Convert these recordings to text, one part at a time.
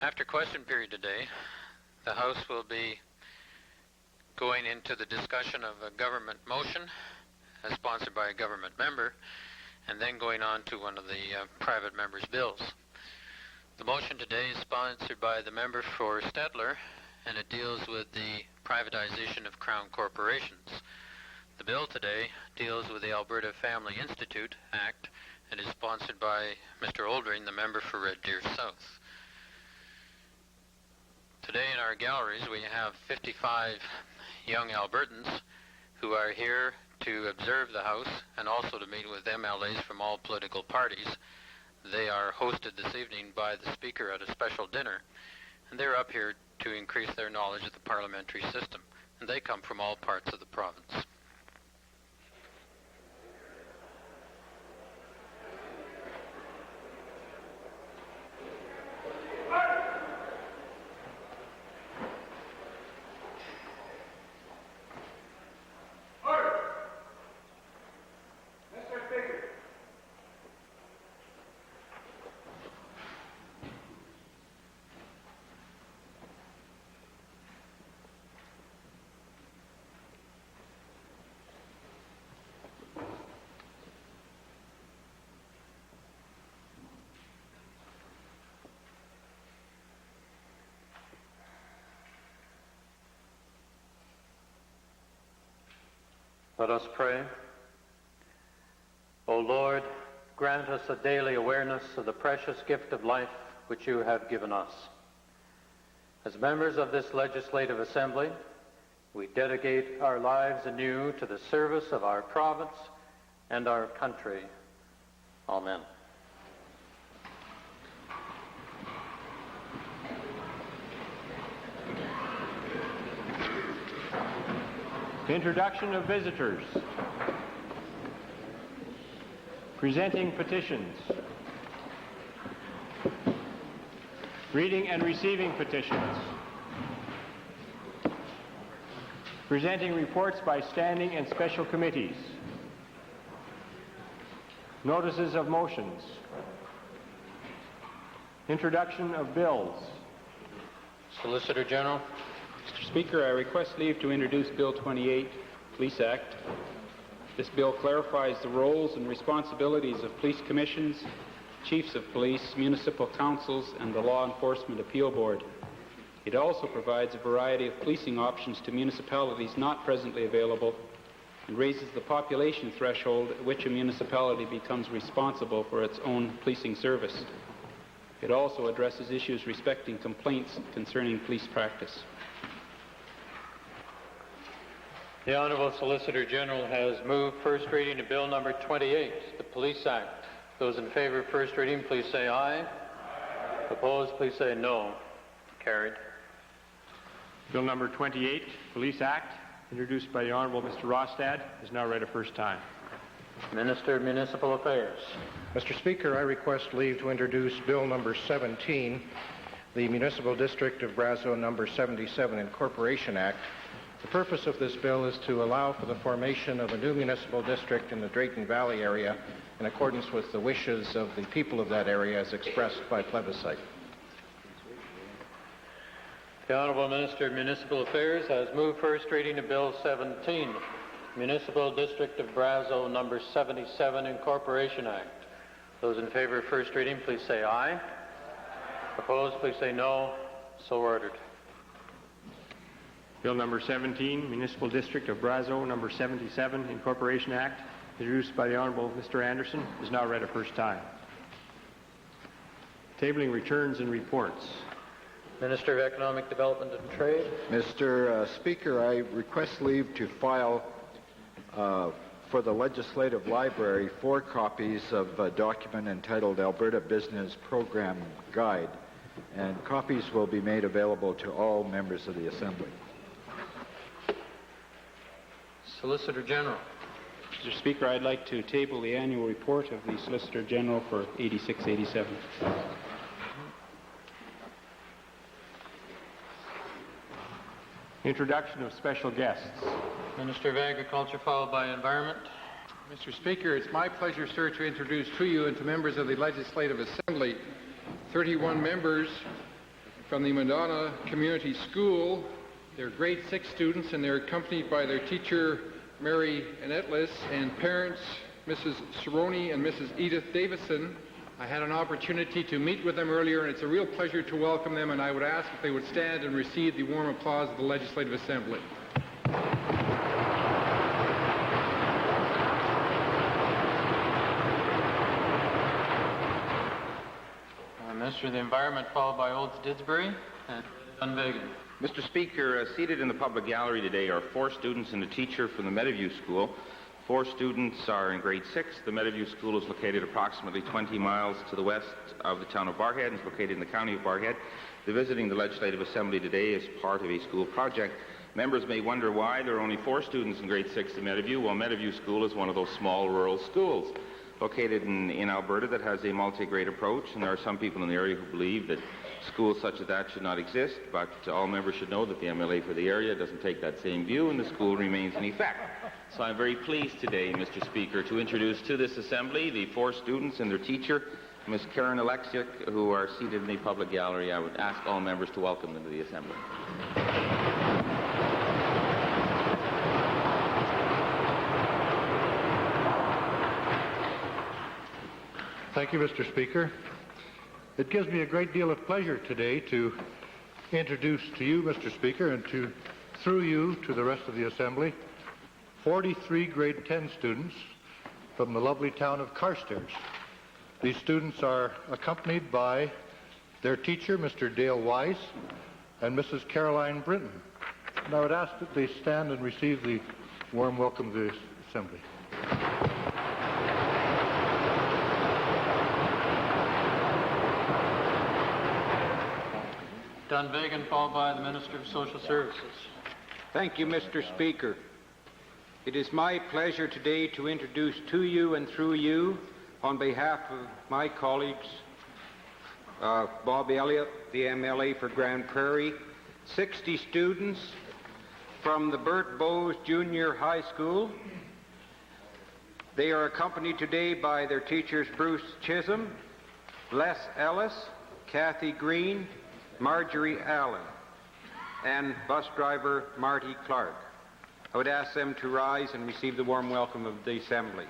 After question period today, the House will be going into the discussion of a government motion as sponsored by a government member, and then going on to one of the private members' bills. The motion today is sponsored by the member for Stettler, and it deals with the privatization of Crown corporations. The bill today deals with the Alberta Family Institute Act and is sponsored by Mr. Oldring, the member for Red Deer South. Today in our galleries we have 55 young Albertans who are here to observe the House and also to meet with MLAs from all political parties. They are hosted this evening by the Speaker at a special dinner, and they're up here to increase their knowledge of the parliamentary system, and they come from all parts of the province. Let us pray. O Lord, grant us a daily awareness of the precious gift of life which you have given us. As members of this legislative assembly, we dedicate our lives anew to the service of our province and our country. Amen. Introduction of visitors. Presenting petitions. Reading and receiving petitions. Presenting reports by standing and special committees. Notices of motions. Introduction of bills. Solicitor General. Mr. Speaker, I request leave to introduce Bill 28, Police Act. This bill clarifies the roles and responsibilities of police commissions, chiefs of police, municipal councils, and the Law Enforcement Appeal Board. It also provides a variety of policing options to municipalities not presently available and raises the population threshold at which a municipality becomes responsible for its own policing service. It also addresses issues respecting complaints concerning police practice. The Honourable Solicitor General has moved first reading of Bill number 28, the Police Act. Those in favour of first reading, please say aye. Aye. Opposed, please say no. Carried. Bill number 28, Police Act, introduced by the Honourable Mr. Rostad, is now read a first time. Minister of Municipal Affairs. Mr. Speaker, I request leave to introduce Bill number 17, the Municipal District of Brazeau number 77 Incorporation Act. The purpose of this bill is to allow for the formation of a new municipal district in the Drayton Valley area in accordance with the wishes of the people of that area as expressed by plebiscite. The Honourable Minister of Municipal Affairs has moved first reading of Bill 17, Municipal District of Brazeau number 77 Incorporation Act. Those in favour of first reading, please say aye. Opposed, please say no. So ordered. Bill number 17, Municipal District of Brazeau number 77 Incorporation Act, introduced by the Honourable Mr. Anderson, is now read a first time. Tabling returns and reports. Minister of Economic Development and Trade. Mr. Speaker, I request leave to file for the Legislative Library 4 copies of a document entitled Alberta Business Program Guide, and copies will be made available to all members of the Assembly. Solicitor General. Mr. Speaker, I'd like to table the annual report of the Solicitor General for 86-87. Introduction of special guests. Minister of Agriculture, followed by Environment. Mr. Speaker, it's my pleasure, sir, to introduce to you and to members of the Legislative Assembly 31 members from the Madonna Community School. They're grade 6 students, and they're accompanied by their teacher, Mary Anetlis, and parents, Mrs. Cerrone and Mrs. Edith Davison. I had an opportunity to meet with them earlier, and it's a real pleasure to welcome them, and I would ask if they would stand and receive the warm applause of the Legislative Assembly. Minister of the Environment, followed by Olds Didsbury and Dunvegan. Mr. Speaker, seated in the public gallery today are 4 students and a teacher from the Meadowview School. 4 students are in grade 6. The Meadowview School is located approximately 20 miles to the west of the town of Barrhead and is located in the county of Barrhead. They're visiting the Legislative Assembly today as part of a school project. Members may wonder why there are only 4 students in grade 6 in Meadowview. Well, Meadowview School is one of those small rural schools located in Alberta that has a multi-grade approach, and there are some people in the area who believe that schools such as that should not exist, but all members should know that the MLA for the area doesn't take that same view, and the school remains in effect. So I'm very pleased today, Mr. Speaker, to introduce to this Assembly the 4 students and their teacher, Ms. Karen Alexiuk, who are seated in the public gallery. I would ask all members to welcome them to the Assembly. Thank you, Mr. Speaker. It gives me a great deal of pleasure today to introduce to you, Mr. Speaker, and through you to the rest of the Assembly, 43 grade 10 students from the lovely town of Carstairs. These students are accompanied by their teacher, Mr. Dale Weiss, and Mrs. Caroline Brinton. And I would ask that they stand and receive the warm welcome of the Assembly. Dunvegan, followed by the Minister of Social Services. Thank you, Mr. Speaker. It is my pleasure today to introduce to you and through you, on behalf of my colleagues, Bob Elliott, the MLA for Grand Prairie, 60 students from the Bert Bowes Junior High School. They are accompanied today by their teachers Bruce Chisholm, Les Ellis, Kathy Green, Marjorie Allen, and bus driver Marty Clark. I would ask them to rise and receive the warm welcome of the Assembly.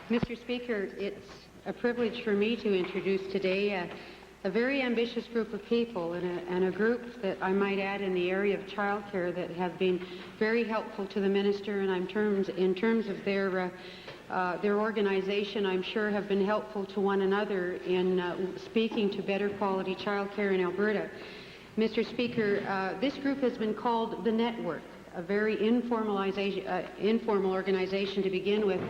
Mr. Speaker, it's a privilege for me to introduce today a very ambitious group of people and a group that I might add in the area of childcare that have been very helpful to the minister, and in terms of their organization, I'm sure have been helpful to one another in speaking to better quality childcare in Alberta. Mr. Speaker, this group has been called the Network, a very informal organization to begin with,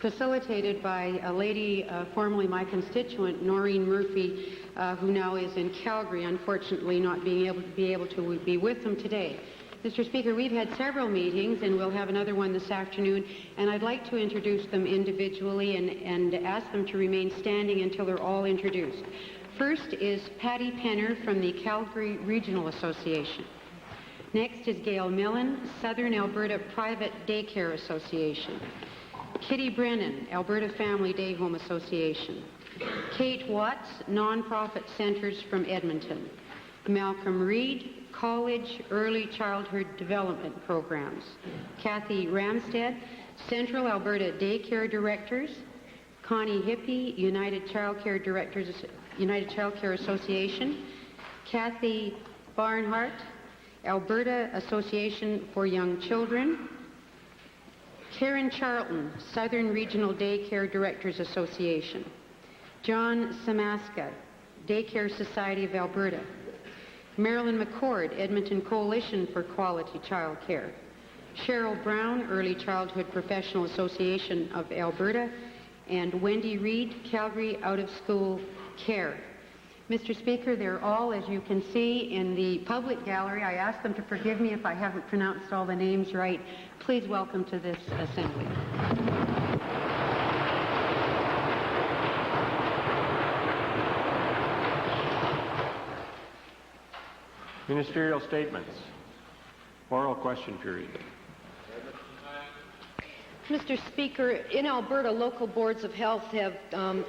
facilitated by a lady formerly my constituent, Noreen Murphy, who now is in Calgary, unfortunately not being able to be with them today. Mr. Speaker, we've had several meetings, and we'll have another one this afternoon, and I'd like to introduce them individually and ask them to remain standing until they're all introduced. First is Patty Penner from the Calgary Regional Association. Next is Gail Millen, Southern Alberta Private Daycare Association. Kitty Brennan, Alberta Family Day Home Association. Kate Watts, Nonprofit Centers from Edmonton. Malcolm Reed, College Early Childhood Development Programs. Kathy Ramstead, Central Alberta Daycare Directors. Connie Hippie, United Childcare Association. Kathy Barnhart, Alberta Association for Young Children. Karen Charlton, Southern Regional Daycare Directors Association. John Samaska, Daycare Society of Alberta. Marilyn McCord, Edmonton Coalition for Quality Child Care. Cheryl Brown, Early Childhood Professional Association of Alberta. And Wendy Reed, Calgary Out of School Care. Mr. Speaker, they're all, as you can see, in the public gallery. I ask them to forgive me if I haven't pronounced all the names right. Please welcome to this assembly. Ministerial statements. Oral question period. Mr. Speaker, in Alberta, local boards of health have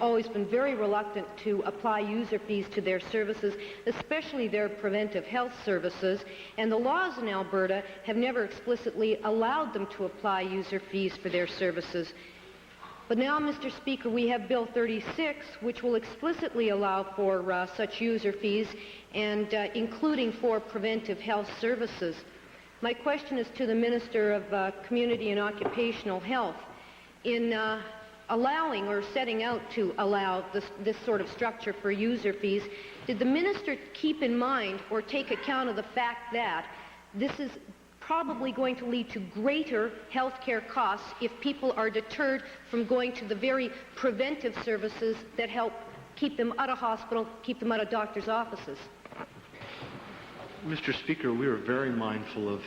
always been very reluctant to apply user fees to their services, especially their preventive health services, and the laws in Alberta have never explicitly allowed them to apply user fees for their services. But now, Mr. Speaker, we have Bill 36, which will explicitly allow for such user fees, and including for preventive health services. My question is to the Minister of Community and Occupational Health. In allowing or setting out to allow this sort of structure for user fees, did the Minister keep in mind or take account of the fact that this is probably going to lead to greater health care costs if people are deterred from going to the very preventive services that help keep them out of hospital, keep them out of doctors' offices? Mr. Speaker, we are very mindful of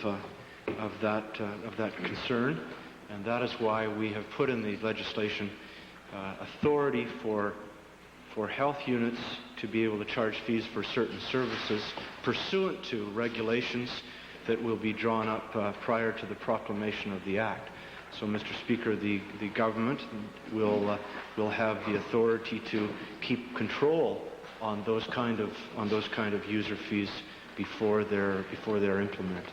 that concern, and that is why we have put in the legislation authority for health units to be able to charge fees for certain services pursuant to regulations that will be drawn up prior to the proclamation of the Act. So, Mr. Speaker, the government will have the authority to keep control on those kind of user fees before they're implemented.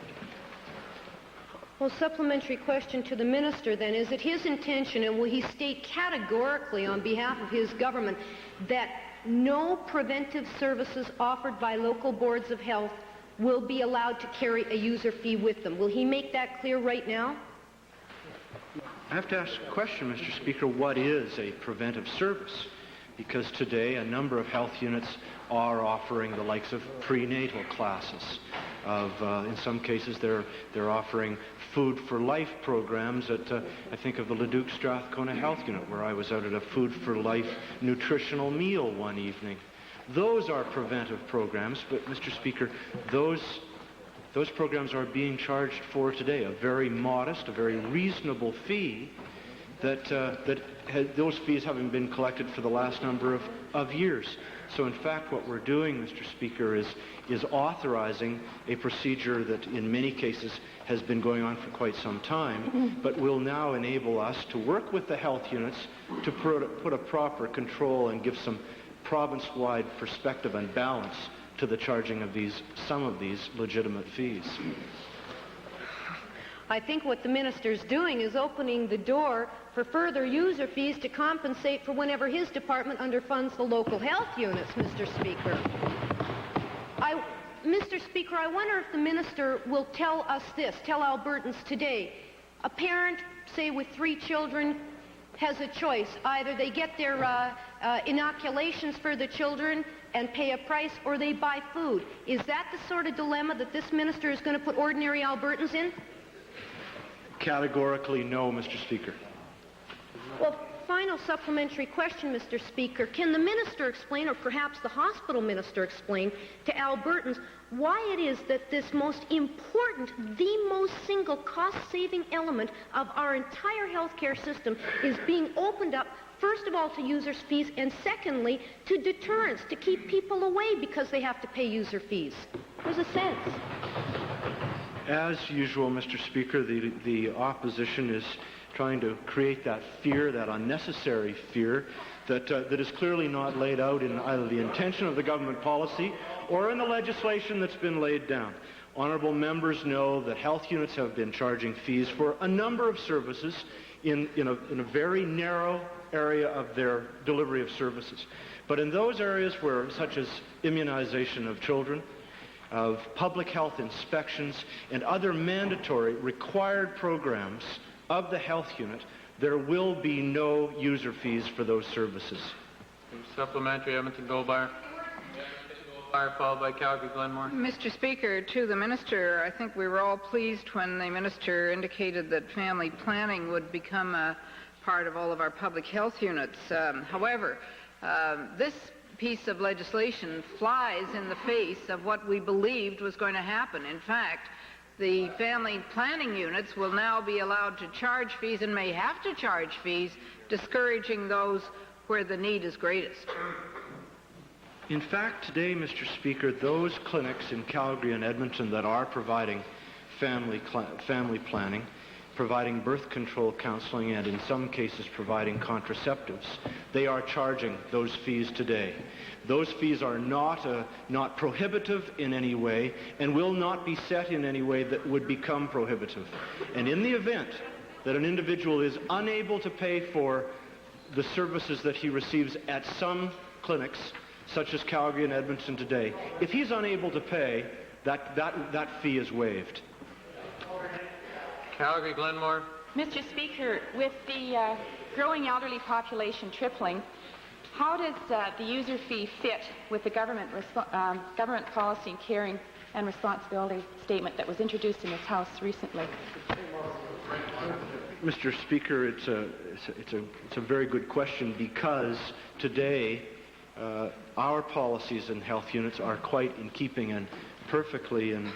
Well, supplementary question to the Minister then. Is it his intention, and will he state categorically on behalf of his government, that no preventive services offered by local boards of health will be allowed to carry a user fee with them? Will he make that clear right now? I have to ask a question, Mr. Speaker. What is a preventive service? Because today a number of health units are offering the likes of prenatal classes. In some cases they're offering Food for Life programs at, I think of the Leduc Strathcona Health Unit, where I was out at a Food for Life nutritional meal one evening. Those are preventive programs, but Mr. Speaker, those programs are being charged for today, a very modest, a very reasonable fee those fees haven't been collected for the last number of years. So in fact what we're doing, Mr. Speaker, is authorizing a procedure that in many cases has been going on for quite some time, but will now enable us to work with the health units to put a proper control and give some province-wide perspective and balance to the charging of some of these legitimate fees. I think what the Minister's doing is opening the door for further user fees to compensate for whenever his department underfunds the local health units, Mr. Speaker. Mr. Speaker, I wonder if the Minister will tell us this, tell Albertans today. A parent, say with 3 children, has a choice. Either they get their inoculations for the children and pay a price, or they buy food. Is that the sort of dilemma that this Minister is going to put ordinary Albertans in? Categorically no, Mr. Speaker. Well, final supplementary question, Mr. Speaker. Can the Minister explain, or perhaps the hospital Minister explain, to Albertans why it is that this most important, the most single cost-saving element of our entire healthcare system is being opened up, first of all, to users' fees, and secondly, to deterrence, to keep people away because they have to pay user fees? There's a sense. As usual, Mr. Speaker, the opposition is trying to create that fear, that unnecessary fear, that is clearly not laid out in either the intention of the government policy or in the legislation that's been laid down. Honourable members know that health units have been charging fees for a number of services in a very narrow area of their delivery of services. But in those areas where, such as immunization of children, of public health inspections, and other mandatory required programs of the health unit, there will be no user fees for those services. Supplementary, Edmonton Goldbar. Followed by Calgary Glenmore. Mr. Speaker, to the Minister, I think we were all pleased when the Minister indicated that family planning would become a part of all of our public health units. However, this piece of legislation flies in the face of what we believed was going to happen. In fact, the family planning units will now be allowed to charge fees and may have to charge fees, discouraging those where the need is greatest. In fact, today, Mr. Speaker, those clinics in Calgary and Edmonton that are providing family planning providing birth control counseling, and in some cases providing contraceptives. They are charging those fees today. Those fees are not prohibitive in any way and will not be set in any way that would become prohibitive. And in the event that an individual is unable to pay for the services that he receives at some clinics, such as Calgary and Edmonton today, if he's unable to pay, that fee is waived. Calgary, Glenmore. Mr. Speaker, with the growing elderly population tripling, how does the user fee fit with the government policy and caring and responsibility statement that was introduced in this House recently? Mr. Speaker, it's a very good question, because today our policies and health units are quite in keeping and perfectly in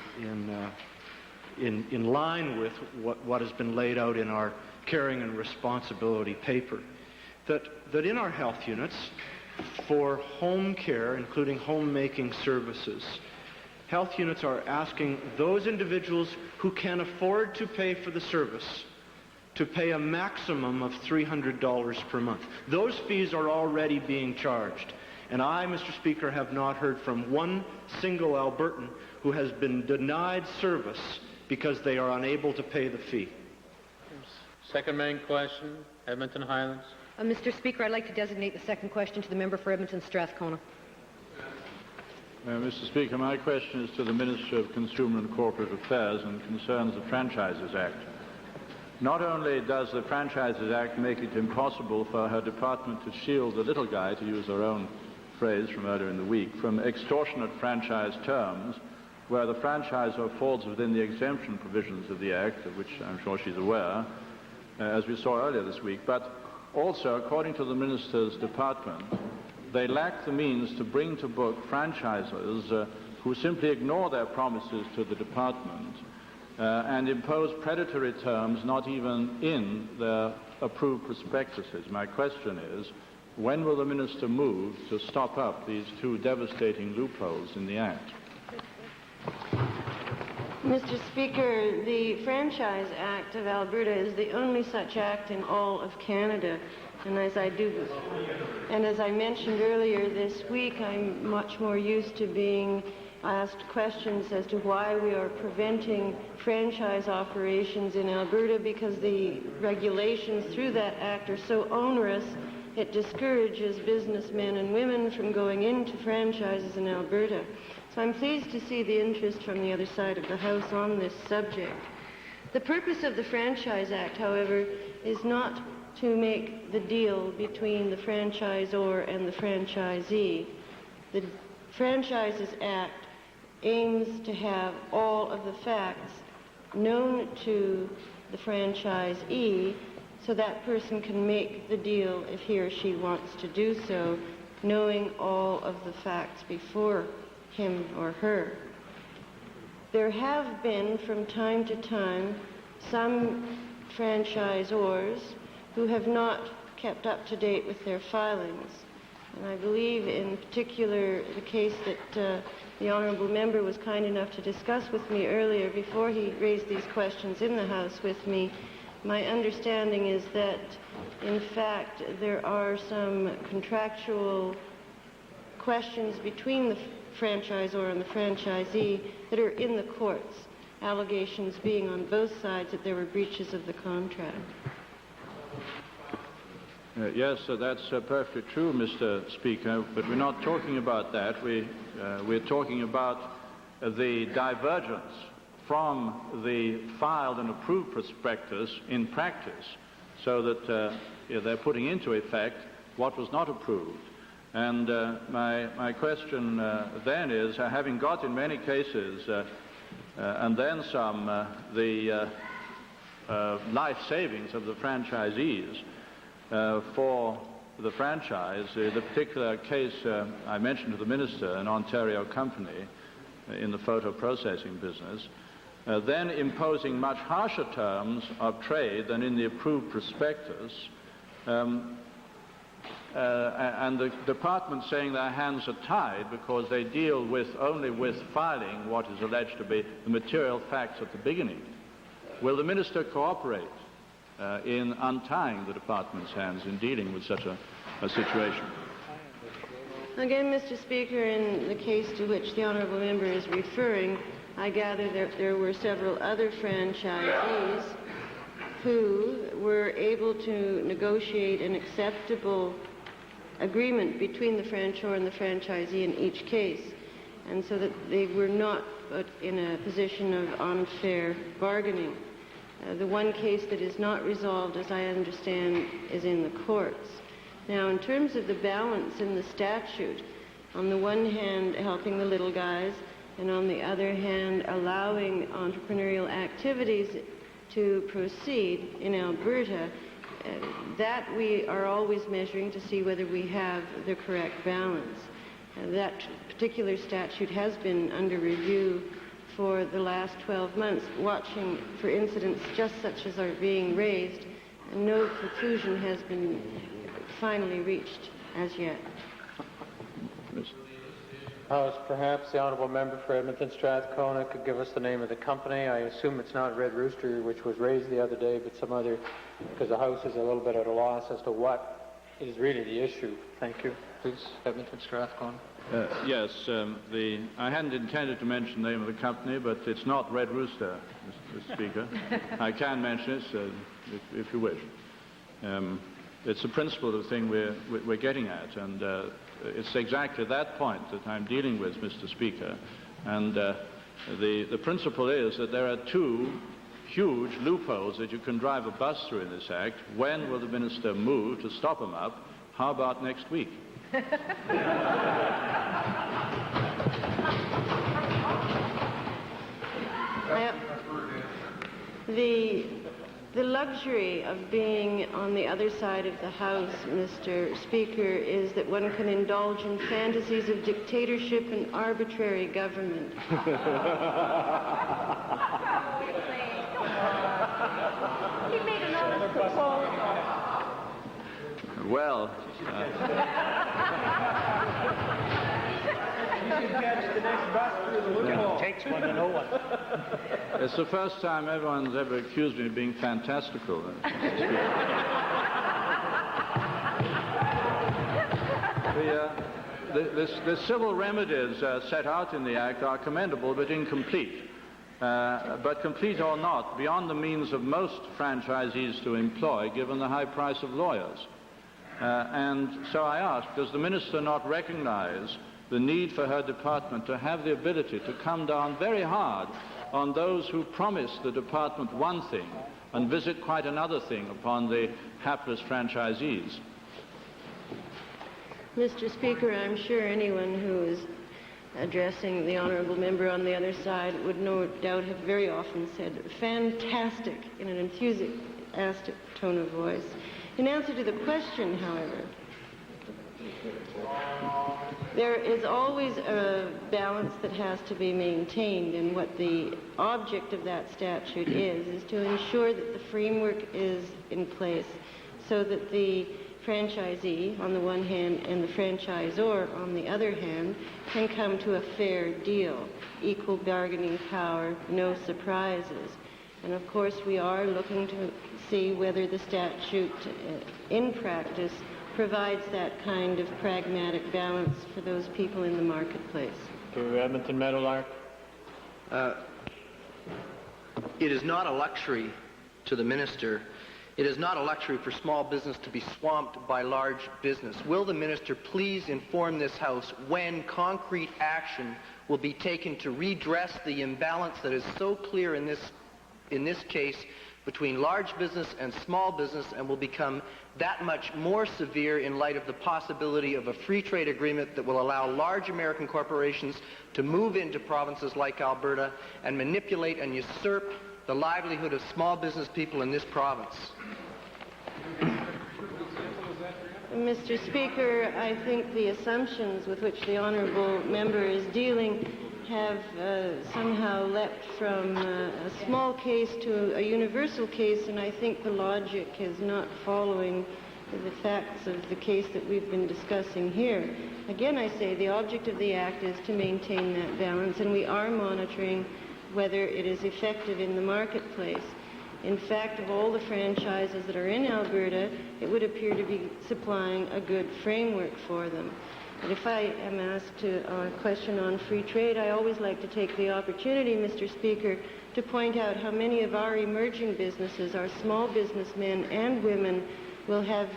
line with what has been laid out in our caring and responsibility paper. That in our health units, for home care, including homemaking services, health units are asking those individuals who can afford to pay for the service to pay a maximum of $300 per month. Those fees are already being charged. And I, Mr. Speaker, have not heard from one single Albertan who has been denied service because they are unable to pay the fee. Second main question, Edmonton Highlands. Mr. Speaker, I'd like to designate the second question to the member for Edmonton Strathcona. Mr. Speaker, my question is to the Minister of Consumer and Corporate Affairs and concerns the Franchises Act. Not only does the Franchises Act make it impossible for her department to shield the little guy, to use her own phrase from earlier in the week, from extortionate franchise terms, where the franchisor falls within the exemption provisions of the Act, of which I'm sure she's aware, as we saw earlier this week, but also, according to the Minister's department, they lack the means to bring to book franchisors who simply ignore their promises to the department and impose predatory terms not even in their approved prospectuses. My question is, when will the Minister move to stop up these two devastating loopholes in the Act? Mr. Speaker, the Franchise Act of Alberta is the only such act in all of Canada. And as I mentioned earlier this week, I'm much more used to being asked questions as to why we are preventing franchise operations in Alberta, because the regulations through that act are so onerous, it discourages businessmen and women from going into franchises in Alberta. So I'm pleased to see the interest from the other side of the House on this subject. The purpose of the Franchise Act, however, is not to make the deal between the franchisor and the franchisee. The Franchises Act aims to have all of the facts known to the franchisee so that person can make the deal if he or she wants to do so, knowing all of the facts before him or her. There have been, from time to time, some franchisors who have not kept up to date with their filings. And I believe in particular the case that the honourable member was kind enough to discuss with me earlier before he raised these questions in the House with me. My understanding is that, in fact, there are some contractual questions between the franchisor and the franchisee that are in the courts, allegations being on both sides that there were breaches of the contract. Yes, that's perfectly true, Mr. Speaker, but we're not talking about that. We're talking about the divergence from the filed and approved prospectus in practice, so that they're putting into effect what was not approved. And my question then is, having got in many cases, and then some, the life savings of the franchisees for the franchise, the particular case I mentioned to the Minister, an Ontario company in the photo processing business, then imposing much harsher terms of trade than in the approved prospectus, and the department saying their hands are tied because they deal only with filing what is alleged to be the material facts at the beginning. will the Minister cooperate in untying the department's hands in dealing with such a situation? Again, Mr. Speaker, in the case to which the honourable member is referring, I gather that there were several other franchisees who were able to negotiate an acceptable agreement between the franchisor and the franchisee in each case, and so that they were not put in a position of unfair bargaining. The one case that is not resolved, as I understand, is in the courts. Now, in terms of the balance in the statute, on the one hand helping the little guys, and on the other hand allowing entrepreneurial activities to proceed in Alberta, that we are always measuring to see whether we have the correct balance. That particular statute has been under review for the last 12 months, watching for incidents just such as are being raised, and no conclusion has been finally reached as yet. Perhaps the honourable member for Edmonton Strathcona could give us the name of the company. I assume it's not Red Rooster, which was raised the other day, but some other, because the House is a little bit at a loss as to what is really the issue. Thank you. Please, Edmonton Strathcona. Yes, I hadn't intended to mention the name of the company, but it's not Red Rooster, Mr. Speaker. I can mention it if you wish. It's the principle of the thing we're getting at, and it's exactly that point that I'm dealing with, Mr. Speaker. And the principle is that there are two huge loopholes that you can drive a bus through in this Act. When will the Minister move to stop them up? How about next week? The luxury of being on the other side of the House, Mr. Speaker, is that one can indulge in fantasies of dictatorship and arbitrary government. He made an honest proposal. Well, You can catch the next bus through the loophole. It takes one to know one. it's the first time everyone's ever accused me of being fantastical. The civil remedies set out in the Act are commendable but incomplete. But complete or not, beyond the means of most franchisees to employ, given the high price of lawyers. And so I ask, does the Minister not recognize the need for her department to have the ability to come down very hard on those who promise the department one thing and visit quite another thing upon the hapless franchisees? Mr. Speaker, I'm sure anyone who is addressing the honourable member on the other side would no doubt have very often said fantastic in an enthusiastic tone of voice. In answer to the question, however, there is always a balance that has to be maintained, and what the object of that statute is to ensure that the framework is in place so that the franchisee on the one hand and the franchisor on the other hand can come to a fair deal, equal bargaining power, no surprises. And of course we are looking to see whether the statute in practice provides that kind of pragmatic balance for those people in the marketplace. To Edmonton Meadowlark. It is not a luxury to the Minister. It is not a luxury for small business to be swamped by large business. Will the Minister please inform this House when concrete action will be taken to redress the imbalance that is so clear in this case between large business and small business, and will become that much more severe in light of the possibility of a free trade agreement that will allow large American corporations to move into provinces like Alberta and manipulate and usurp the livelihood of small business people in this province? Mr. Speaker, I think the assumptions with which the honourable member is dealing have somehow leapt from a small case to a universal case, and I think the logic is not following the facts of the case that we've been discussing here. Again, I say the object of the Act is to maintain that balance, and we are monitoring whether it is effective in the marketplace. In fact, of all the franchises that are in Alberta, it would appear to be supplying a good framework for them. But if I am asked a question on free trade, I always like to take the opportunity, Mr. Speaker, to point out how many of our emerging businesses, our small businessmen and women, will have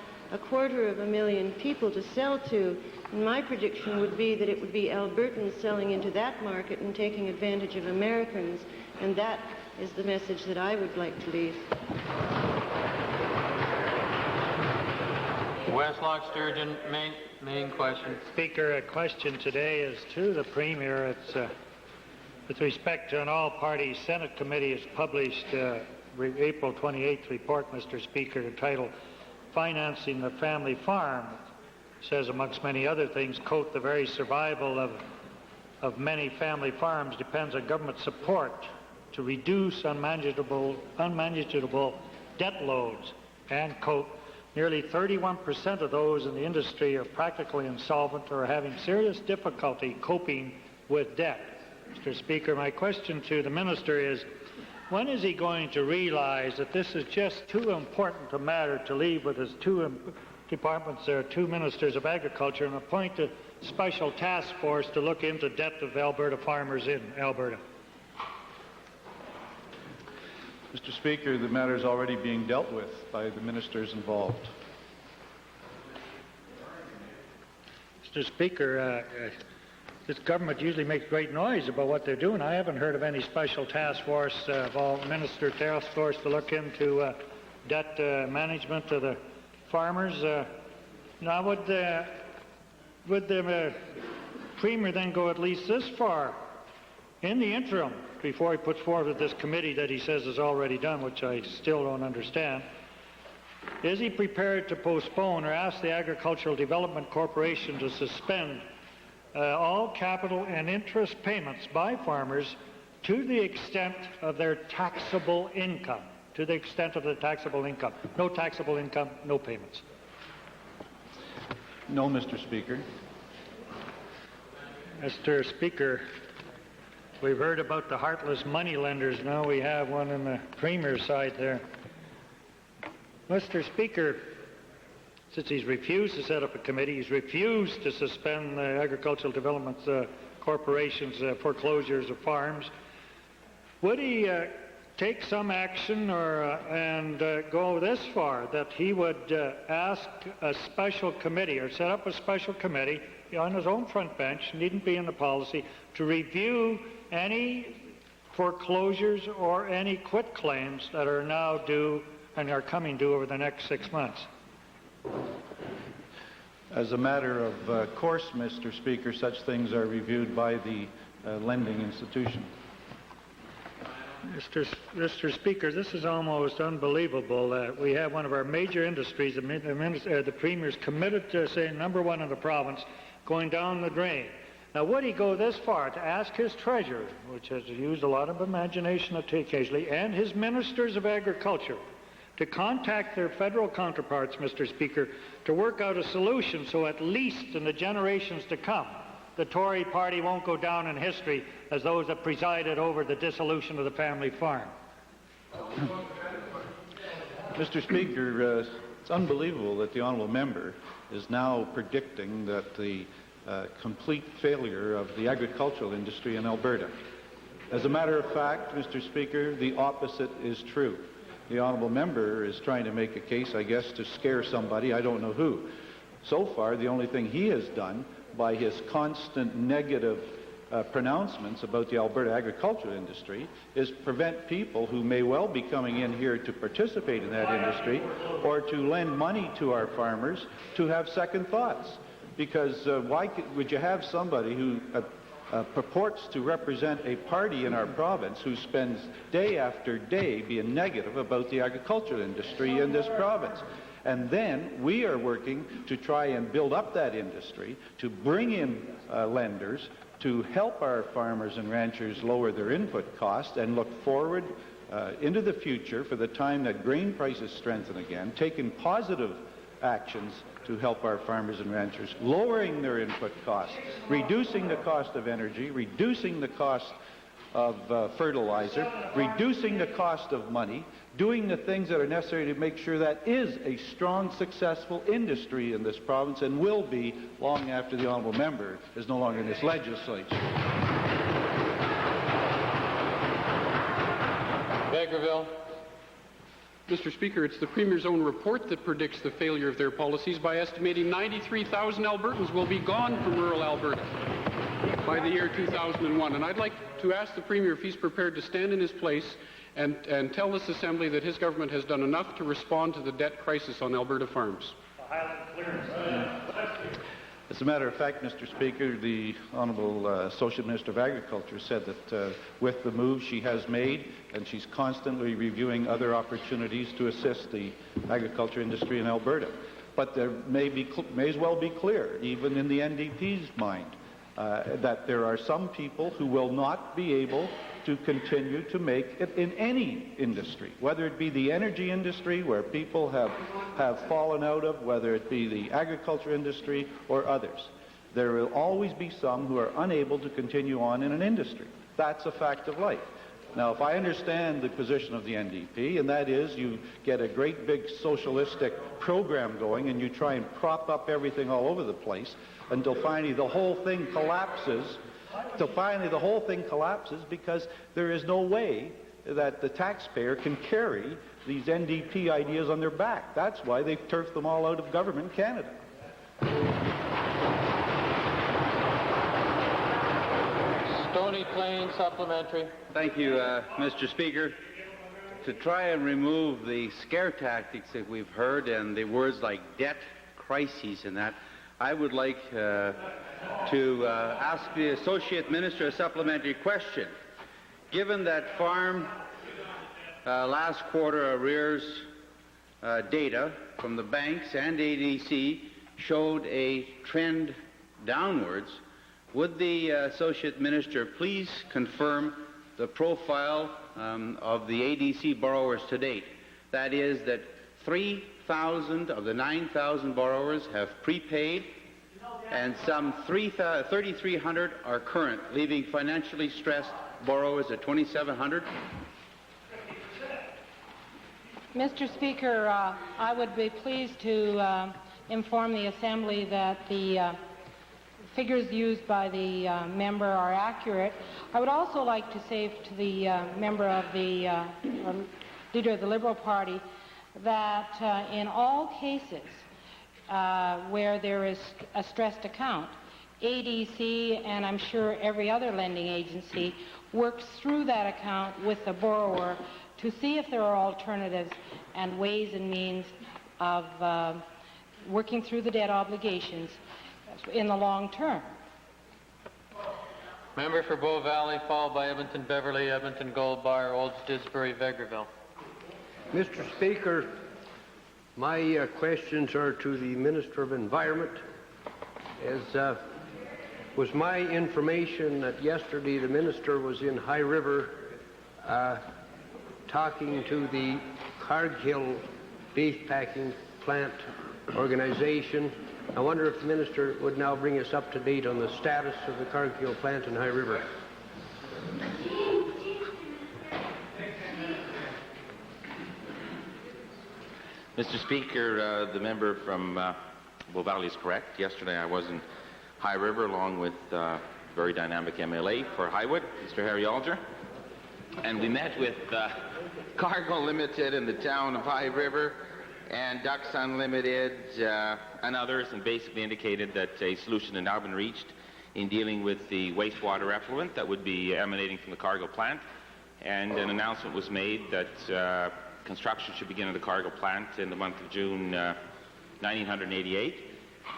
250,000 people to sell to. And my prediction would be that it would be Albertans selling into that market and taking advantage of Americans. And that is the message that I would like to leave. Westlock Sturgeon, main question. Speaker, a question today is to the Premier. It's with respect to an all-party Senate committee has published April 28th report, Mr. Speaker, entitled Financing the Family Farm. It says, amongst many other things, quote, the very survival of many family farms depends on government support to reduce unmanageable debt loads, and, quote, nearly 31% of those in the industry are practically insolvent or are having serious difficulty coping with debt. Mr. Speaker, my question to the Minister is, when is he going to realize that this is just too important a matter to leave with his two departments, two ministers of agriculture, and appoint a special task force to look into debt of Alberta farmers in Alberta? Mr. Speaker, the matter is already being dealt with by the ministers involved. Mr. Speaker, this government usually makes great noise about what they're doing. I haven't heard of any special task force, minister task force to look into debt management of the farmers. Now, would the Premier then go at least this far in the interim before he puts forward this committee that he says is already done, which I still don't understand? Is he prepared to postpone or ask the Agricultural Development Corporation to suspend all capital and interest payments by farmers to the extent of their taxable income? To the extent of the taxable income. No taxable income, no payments. No, Mr. Speaker. Mr. Speaker, we've heard about the heartless moneylenders. Now we have one on the Premier's side there. Mr. Speaker, since he's refused to set up a committee, he's refused to suspend the Agricultural Development Corporation's foreclosures of farms, would he take some action and go this far, that he would ask a special committee or set up a special committee on his own front bench, needn't be in the policy, to review any foreclosures or any quit claims that are now due and are coming due over the next 6 months? As a matter of course, Mr. Speaker, such things are reviewed by the lending institution. Mr. Speaker, this is almost unbelievable that we have one of our major industries, the Premier's committed to saying #1 in the province, going down the drain. Now, would he go this far to ask his Treasurer, which has used a lot of imagination occasionally, and his Ministers of Agriculture to contact their federal counterparts, Mr. Speaker, to work out a solution so at least in the generations to come, the Tory party won't go down in history as those that presided over the dissolution of the family farm? Mr. Speaker, it's unbelievable that the honourable member is now predicting that the complete failure of the agricultural industry in Alberta. As a matter of fact, Mr. Speaker, the opposite is true. The honourable member is trying to make a case, I guess, to scare somebody, I don't know who. So far, the only thing he has done by his constant negative pronouncements about the Alberta agricultural industry is prevent people who may well be coming in here to participate in that industry or to lend money to our farmers to have second thoughts. Because why would you have somebody who purports to represent a party in our province who spends day after day being negative about the agricultural industry in this province? And then we are working to try and build up that industry, to bring in lenders, to help our farmers and ranchers lower their input costs and look forward into the future for the time that grain prices strengthen again, taking positive actions to help our farmers and ranchers, lowering their input costs, reducing the cost of energy, reducing the cost of fertilizer, reducing the cost of money, doing the things that are necessary to make sure that is a strong, successful industry in this province and will be long after the honourable member is no longer in this legislature. Vegreville. Mr. Speaker, it's the Premier's own report that predicts the failure of their policies by estimating 93,000 Albertans will be gone from rural Alberta by the year 2001. And I'd like to ask the Premier if he's prepared to stand in his place and tell this Assembly that his government has done enough to respond to the debt crisis on Alberta farms. As a matter of fact, Mr. Speaker, the Honourable Associate Minister of Agriculture said that with the move she has made, and she's constantly reviewing other opportunities to assist the agriculture industry in Alberta. But there may as well be clear, even in the NDP's mind, that there are some people who will not be able to continue to make it in any industry, whether it be the energy industry, where people have fallen out of, whether it be the agriculture industry or others. There will always be some who are unable to continue on in an industry. That's a fact of life. Now, if I understand the position of the NDP, and that is you get a great big socialistic program going and you try and prop up everything all over the place until finally the whole thing collapses, because there is no way that the taxpayer can carry these NDP ideas on their back. That's why they've turfed them all out of government in Canada. Stony Plain supplementary. Thank you, Mr. Speaker. To try and remove the scare tactics that we've heard and the words like debt, crises and that, I would like to ask the Associate Minister a supplementary question. Given that farm last quarter arrears data from the banks and ADC showed a trend downwards, would the Associate Minister please confirm the profile of the ADC borrowers to date? That is that 3,000 of the 9,000 borrowers have prepaid and some 3,300 are current, leaving financially stressed borrowers at 2,700. Mr. Speaker, I would be pleased to inform the Assembly that the figures used by the member are accurate. I would also like to say to the member of the leader of the Liberal Party that in all cases where there is a stressed account, ADC and I'm sure every other lending agency works through that account with the borrower to see if there are alternatives and ways and means of working through the debt obligations in the long term. Member for Bow Valley, followed by Edmonton Beverly, Edmonton Goldbar, Olds Didsbury, Vegreville. Mr. Speaker, my questions are to the Minister of Environment. As was my information that yesterday the Minister was in High River talking to the Cargill beef packing plant organization. I wonder if the Minister would now bring us up to date on the status of the Cargill plant in High River. Mr. Speaker, the member from Bow Valley is correct. Yesterday I was in High River along with very dynamic MLA for Highwood, Mr. Harry Alger, and we met with Cargo Limited in the town of High River and Ducks Unlimited and others, and basically indicated that a solution had now been reached in dealing with the wastewater effluent that would be emanating from the Cargill plant, and an announcement was made that construction should begin at the Cargill plant in the month of June 1988,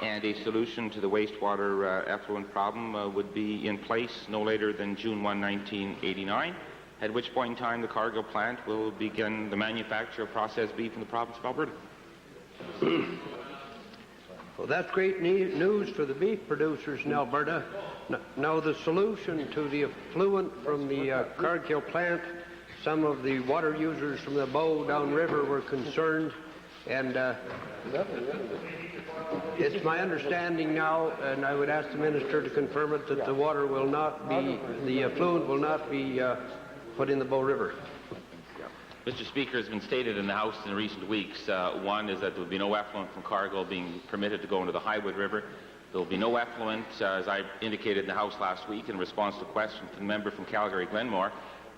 and a solution to the wastewater effluent problem would be in place no later than June 1, 1989, at which point in time the Cargill plant will begin the manufacture of processed beef in the province of Alberta. Well, that's great news for the beef producers in Alberta. Now, the solution to the effluent from the Cargill plant, some of the water users from the Bow downriver were concerned, and it's my understanding now, and I would ask the Minister to confirm it, that the water will not be, the effluent will not be put in the Bow River. Mr. Speaker, has been stated in the House in recent weeks. One is that there will be no effluent from Cargill being permitted to go into the Highwood River. There will be no effluent, as I indicated in the House last week in response to a question from the member from Calgary-Glenmore,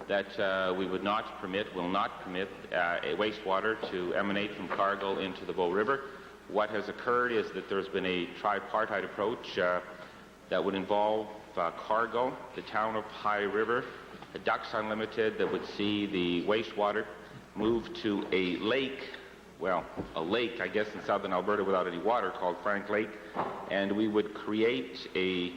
that we will not permit a wastewater to emanate from Cargill into the Bow River. What has occurred is that there's been a tripartite approach that would involve Cargill, the town of High River, Ducks Unlimited, that would see the wastewater move to a lake, I guess, in southern Alberta without any water, called Frank Lake, and we would create a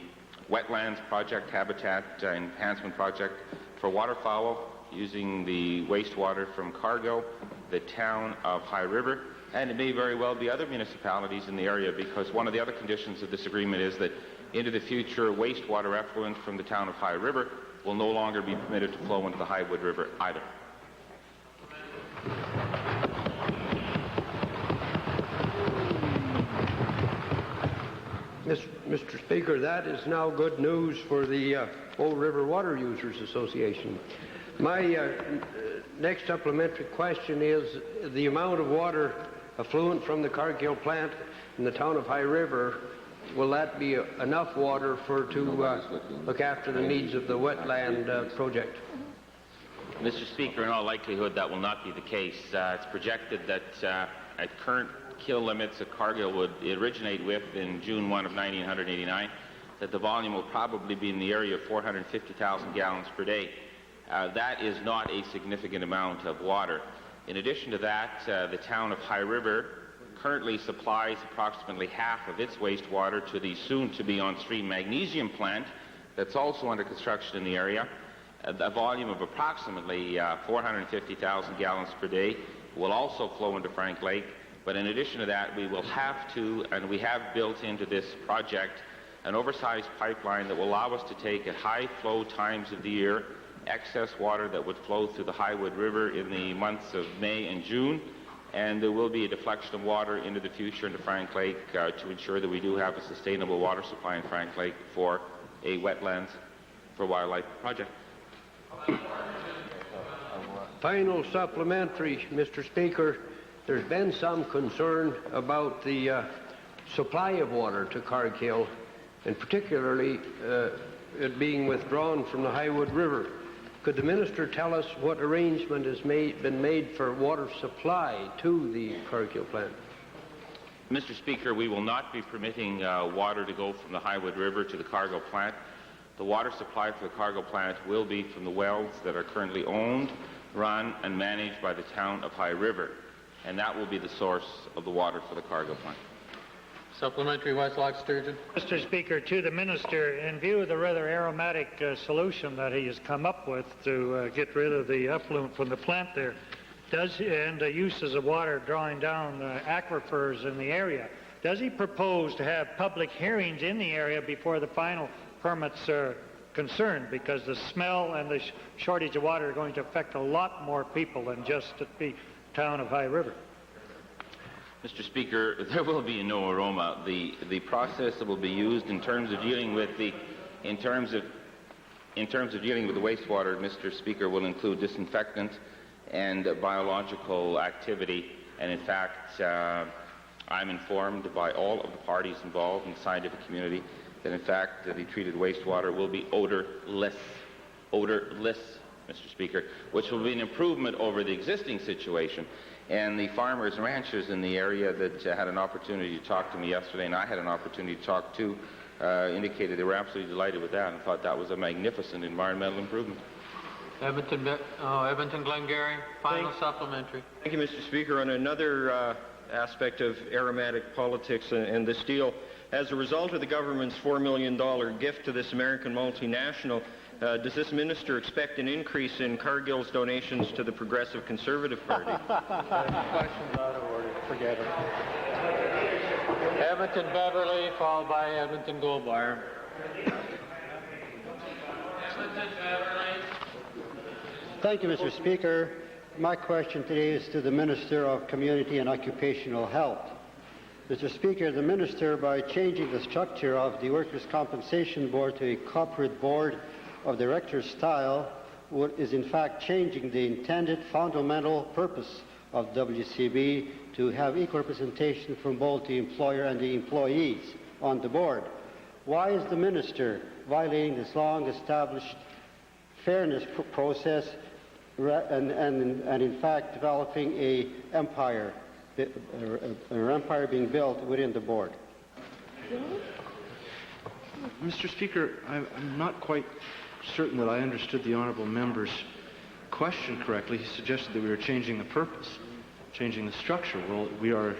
wetlands project, habitat enhancement project for waterfowl using the wastewater from Cargill, the town of High River, and it may very well be other municipalities in the area, because one of the other conditions of this agreement is that into the future, wastewater effluent from the town of High River will no longer be permitted to flow into the Highwood River either. Mr. Speaker, that is now good news for the Bow River Water Users Association. My next supplementary question is the amount of water affluent from the Cargill plant in the town of High River. Will that be enough water to look after the needs of the wetland project? Mr. Speaker, in all likelihood that will not be the case. It's projected that at current kill limits that Cargill would originate with in June 1 of 1989, that the volume will probably be in the area of 450,000 gallons per day. That is not a significant amount of water. In addition to that, the town of High River currently supplies approximately half of its wastewater to the soon-to-be on-stream magnesium plant that's also under construction in the area. A volume of approximately 450,000 gallons per day will also flow into Frank Lake. But in addition to that, we will have to, and we have built into this project, an oversized pipeline that will allow us to take at high flow times of the year excess water that would flow through the Highwood River in the months of May and June, and there will be a deflection of water into the future into Frank Lake to ensure that we do have a sustainable water supply in Frank Lake for a wetlands for wildlife project. Final supplementary, Mr. Speaker. There's been some concern about the supply of water to Cargill, and particularly it being withdrawn from the Highwood River. Could the minister tell us what arrangement has been made for water supply to the Cargill plant? Mr. Speaker, we will not be permitting water to go from the Highwood River to the Cargill plant. The water supply for the Cargill plant will be from the wells that are currently owned, run, and managed by the town of High River, and that will be the source of the water for the Cargill plant. Supplementary, Westlock Sturgeon. Mr. Speaker, to the minister, in view of the rather aromatic solution that he has come up with to get rid of the effluent from the plant there, and the uses of water drawing down aquifers in the area, does he propose to have public hearings in the area before the final permits are concerned? Because the smell and the shortage of water are going to affect a lot more people than just the town of High River. Mr. Speaker, there will be no aroma. The process that will be used in terms of dealing with the wastewater, Mr. Speaker, will include disinfectant and biological activity. And in fact, I'm informed by all of the parties involved in the scientific community that in fact the treated wastewater will be odorless, Mr. Speaker, which will be an improvement over the existing situation. And the farmers and ranchers in the area that had an opportunity to talk to me yesterday, and I had an opportunity to talk to, indicated they were absolutely delighted with that and thought that was a magnificent environmental improvement. Edmonton Glengarry, final supplementary. Thank you, Mr. Speaker. On another aspect of aromatic politics and this deal, as a result of the government's $4 million gift to this American multinational, does this minister expect an increase in Cargill's donations to the Progressive Conservative Party? Questions out of order. Forget it. Edmonton Beverly, followed by Edmonton Goldbar. Thank you, Mr. Speaker. My question today is to the Minister of Community and Occupational Health. Mr. Speaker, the Minister, by changing the structure of the Workers' Compensation Board to a corporate board of directors style, is in fact changing the intended fundamental purpose of WCB to have equal representation from both the employer and the employees on the board. Why is the minister violating this long-established fairness process and in fact developing an empire being built within the board? Mr. Speaker, I'm not quite certain that I understood the honourable member's question correctly. He suggested that we were changing the purpose, changing the structure. Well, we are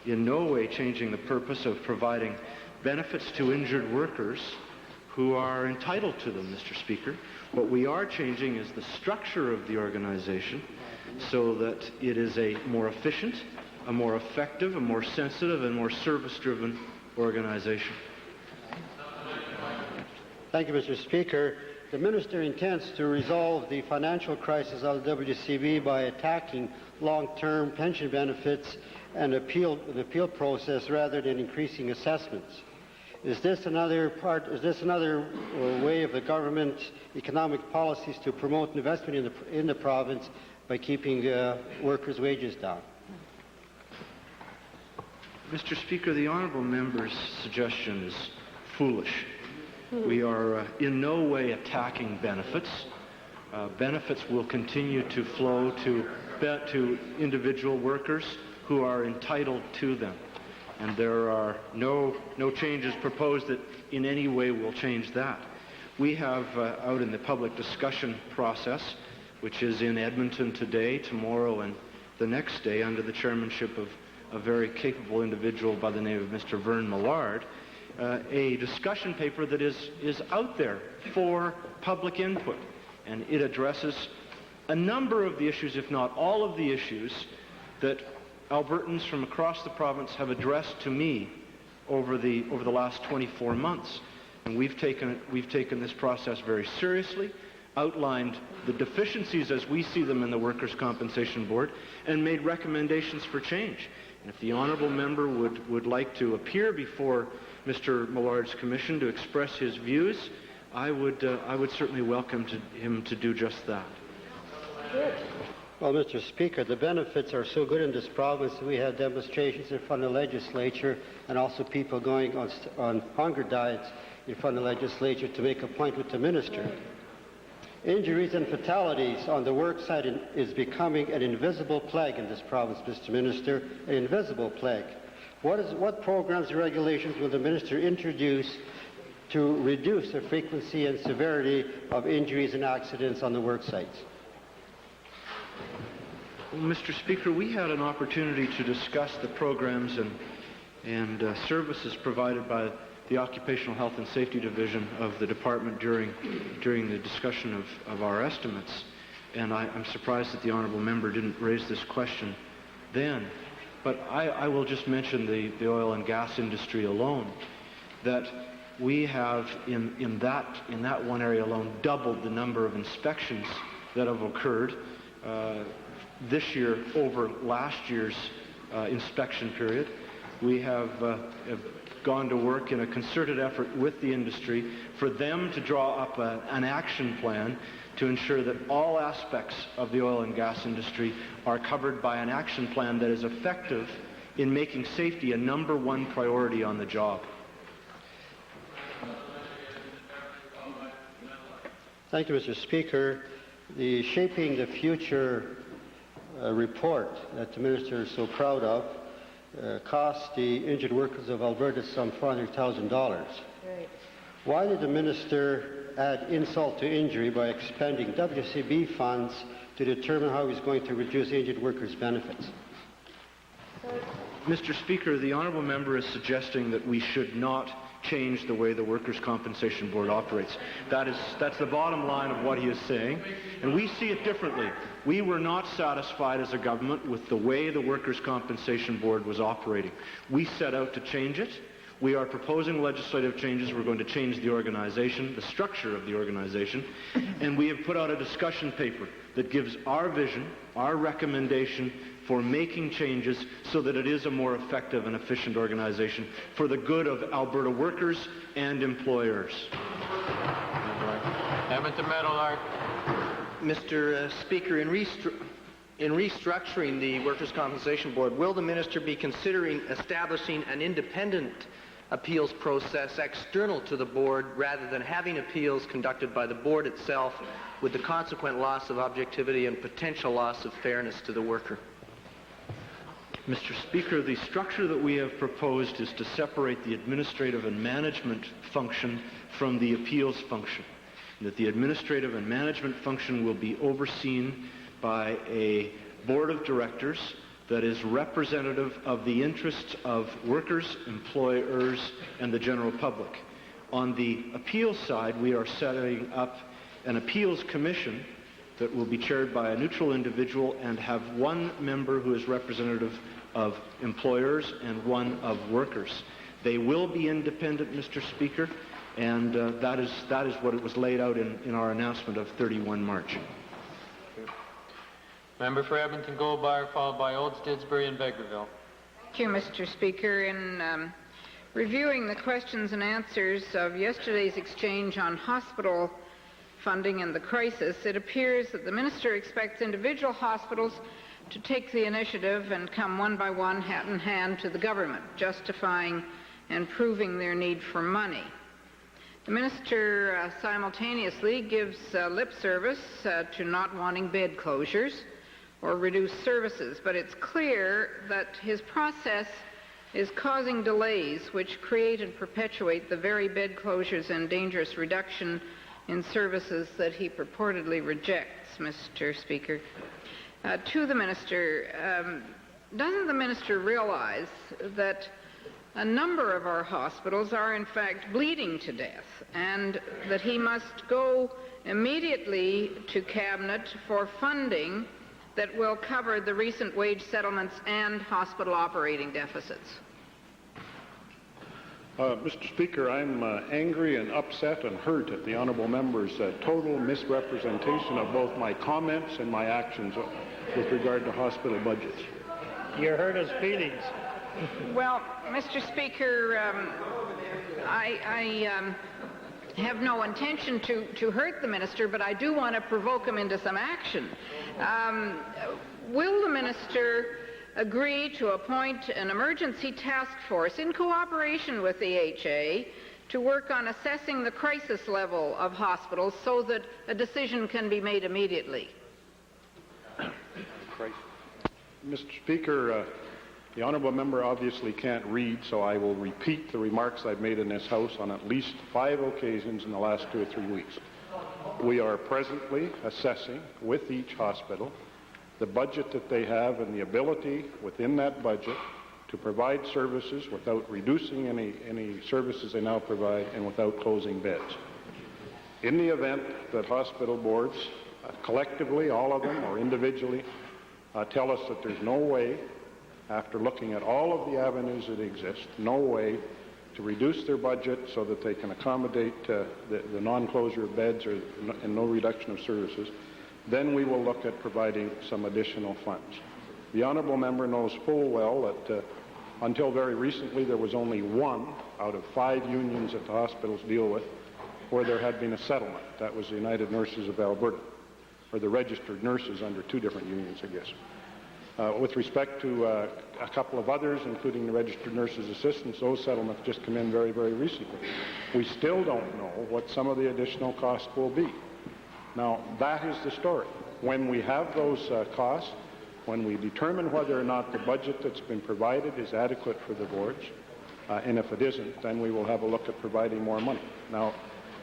in no way changing the purpose of providing benefits to injured workers who are entitled to them, Mr. Speaker. What we are changing is the structure of the organization so that it is a more efficient, a more effective, a more sensitive, and more service-driven organization. Thank you, Mr. Speaker. The minister intends to resolve the financial crisis of the WCB by attacking long-term pension benefits and the appeal process rather than increasing assessments. Is this another way of the government's economic policies to promote investment in the province by keeping workers' wages down? Mr. Speaker, the honourable member's suggestion is foolish. We are in no way attacking benefits. Benefits will continue to flow to individual workers who are entitled to them. And there are no changes proposed that in any way will change that. We have out in the public discussion process, which is in Edmonton today, tomorrow, and the next day under the chairmanship of a very capable individual by the name of Mr. Vern Millard, a discussion paper that is out there for public input. And it addresses a number of the issues, if not all of the issues, that Albertans from across the province have addressed to me over the last 24 months. And we've taken this process very seriously, outlined the deficiencies as we see them in the Workers' Compensation Board, and made recommendations for change. And if the honourable member would like to appear before Mr. Millard's commission to express his views, I would certainly welcome him to do just that. Well, Mr. Speaker, the benefits are so good in this province that we had demonstrations in front of the legislature and also people going on hunger diets in front of the legislature to make a point with the minister. Injuries and fatalities on the work site is becoming an invisible plague in this province, Mr. Minister, an invisible plague. What programs and regulations will the minister introduce to reduce the frequency and severity of injuries and accidents on the work sites? Well, Mr. Speaker, we had an opportunity to discuss the programs and services provided by the Occupational Health and Safety Division of the department during the discussion of our estimates. And I'm surprised that the honourable member didn't raise this question then. But I will just mention the oil and gas industry alone, that we have in that one area alone doubled the number of inspections that have occurred this year over last year's inspection period. We have gone to work in a concerted effort with the industry for them to draw up an action plan to ensure that all aspects of the oil and gas industry are covered by an action plan that is effective in making safety a number one priority on the job. Thank you, Mr. Speaker. The Shaping the Future report that the minister is so proud of cost the injured workers of Alberta some $400,000. Right. Why did the minister add insult to injury by expending WCB funds to determine how he's going to reduce injured workers' benefits? Mr. Speaker, the honourable member is suggesting that we should not change the way the Workers' Compensation Board operates. That's the bottom line of what he is saying, and we see it differently. We were not satisfied as a government with the way the Workers' Compensation Board was operating. We set out to change it. We are proposing legislative changes. We're going to change the organization, the structure of the organization, and we have put out a discussion paper that gives our vision, our recommendation for making changes so that it is a more effective and efficient organization for the good of Alberta workers and employers. Edmonton Meadowlark. Mr. Speaker, in restructuring the Workers' Compensation Board, will the minister be considering establishing an independent appeals process external to the board rather than having appeals conducted by the board itself, with the consequent loss of objectivity and potential loss of fairness to the worker? Mr. Speaker, the structure that we have proposed is to separate the administrative and management function from the appeals function. That the administrative and management function will be overseen by a board of directors that is representative of the interests of workers, employers, and the general public. On the appeals side, we are setting up an appeals commission that will be chaired by a neutral individual and have one member who is representative of employers and one of workers. They will be independent, Mr. Speaker, and that is what it was laid out in our announcement of 31 March. Member for Edmonton Goldbar, followed by Olds, Didsbury, and Vegreville. Thank you, Mr. Speaker. In reviewing the questions and answers of yesterday's exchange on hospital funding and the crisis, it appears that the minister expects individual hospitals to take the initiative and come one by one, hat in hand, to the government, justifying and proving their need for money. The minister simultaneously gives lip service to not wanting bed closures or reduced services, but it's clear that his process is causing delays which create and perpetuate the very bed closures and dangerous reduction in services that he purportedly rejects, Mr. Speaker. To the minister, doesn't the minister realize that a number of our hospitals are in fact bleeding to death, and that he must go immediately to Cabinet for funding that will cover the recent wage settlements and hospital operating deficits? Mr. Speaker, I'm angry and upset and hurt at the honourable member's total misrepresentation of both my comments and my actions with regard to hospital budgets. You hurt his feelings. Well, Mr. Speaker, I have no intention to hurt the minister, but I do want to provoke him into some action. Will the minister agree to appoint an emergency task force in cooperation with the HA to work on assessing the crisis level of hospitals so that a decision can be made immediately? Mr. Speaker, the honourable member obviously can't read, so I will repeat the remarks I've made in this House on at least 5 occasions in the last 2 or 3 weeks. We are presently assessing with each hospital the budget that they have and the ability within that budget to provide services without reducing any services they now provide and without closing beds. In the event that hospital boards, collectively, all of them or individually, tell us that there's no way, after looking at all of the avenues that exist, no way to reduce their budget so that they can accommodate the non-closure of beds and no reduction of services, then we will look at providing some additional funds. The honourable member knows full well that until very recently there was only 1 out of 5 unions that the hospitals deal with where there had been a settlement. That was the United Nurses of Alberta, or the registered nurses under 2 different unions, I guess. With respect to a couple of others, including the registered nurses assistants, those settlements just come in very, very recently. We still don't know what some of the additional costs will be. Now, that is the story. When we have those costs, when we determine whether or not the budget that's been provided is adequate for the boards, and if it isn't, then we will have a look at providing more money. Now,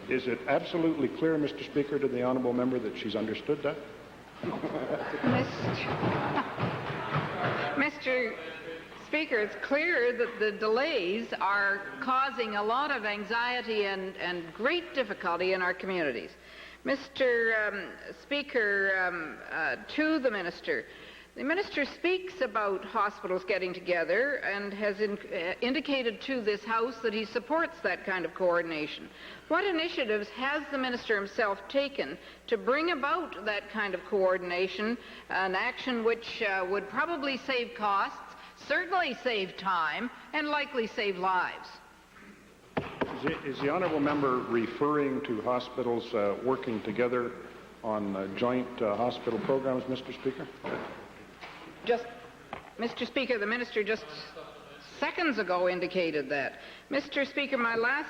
is it absolutely clear, Mr. Speaker, to the honourable member that she's understood that? Mr. Speaker, it's clear that the delays are causing a lot of anxiety and great difficulty in our communities. Mr. Speaker, to the minister, the minister speaks about hospitals getting together and has indicated to this House that he supports that kind of coordination. What initiatives has the minister himself taken to bring about that kind of coordination, an action which would probably save costs, certainly save time, and likely save lives? Is the honourable member referring to hospitals working together on joint hospital programs, Mr. Speaker. Mr. Speaker, the minister just seconds ago indicated that. Mr. Speaker, my last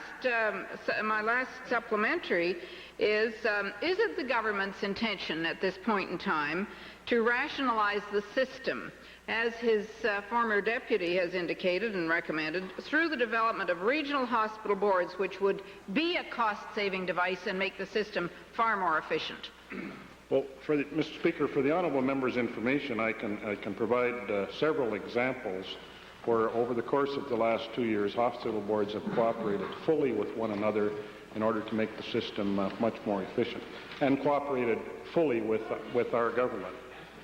supplementary is it the government's intention at this point in time to rationalize the system, as his former deputy has indicated and recommended, through the development of regional hospital boards, which would be a cost-saving device and make the system far more efficient? Well, Mr. Speaker, for the honourable member's information, I can provide several examples where, over the course of the last 2 years, hospital boards have cooperated fully with one another in order to make the system much more efficient, and cooperated fully with our government.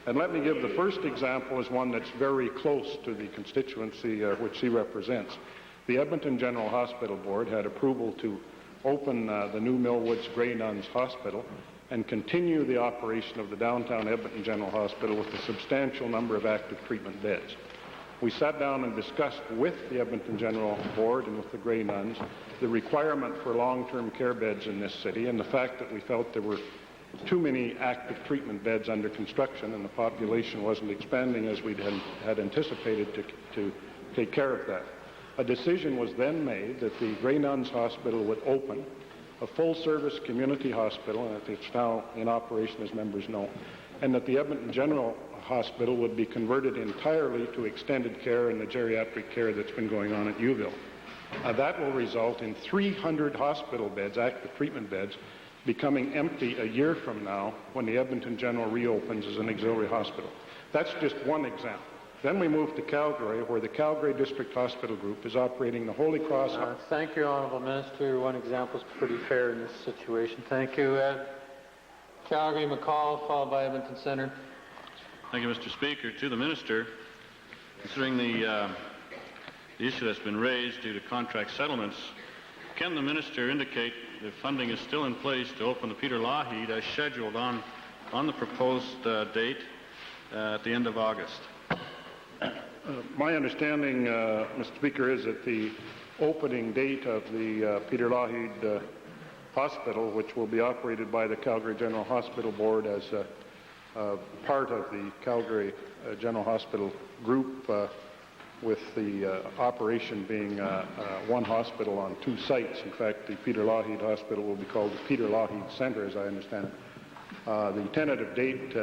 And let me give the first example as one that's very close to the constituency which he represents. The Edmonton General Hospital Board had approval to open the new Millwoods Grey Nuns Hospital and continue the operation of the downtown Edmonton General Hospital with a substantial number of active treatment beds. We sat down and discussed with the Edmonton General Board and with the Grey Nuns the requirement for long-term care beds in this city, and the fact that we felt there were too many active treatment beds under construction and the population wasn't expanding as we had anticipated to take care of that. A decision was then made that the Grey Nuns Hospital would open a full-service community hospital, and it's now in operation, as members know, and that the Edmonton General Hospital would be converted entirely to extended care and the geriatric care that's been going on at Uville. That will result in 300 hospital beds, active treatment beds, becoming empty a year from now when the Edmonton General reopens as an auxiliary hospital. That's just one example. Then we move to Calgary, where the Calgary District Hospital Group is operating the Holy Cross... Thank you, Honourable Minister. One example is pretty fair in this situation. Thank you, Ed. Calgary, McCall, followed by Edmonton Centre. Thank you, Mr. Speaker. To the Minister, considering the issue that's been raised due to contract settlements, can the Minister indicate if funding is still in place to open the Peter Lougheed as scheduled on the proposed date at the end of August? My understanding, Mr. Speaker, is that the opening date of the Peter Lougheed Hospital, which will be operated by the Calgary General Hospital Board as part of the Calgary General Hospital Group, with the operation being one hospital on two sites. In fact, the Peter Lougheed Hospital will be called the Peter Lougheed Centre, as I understand it. The tentative date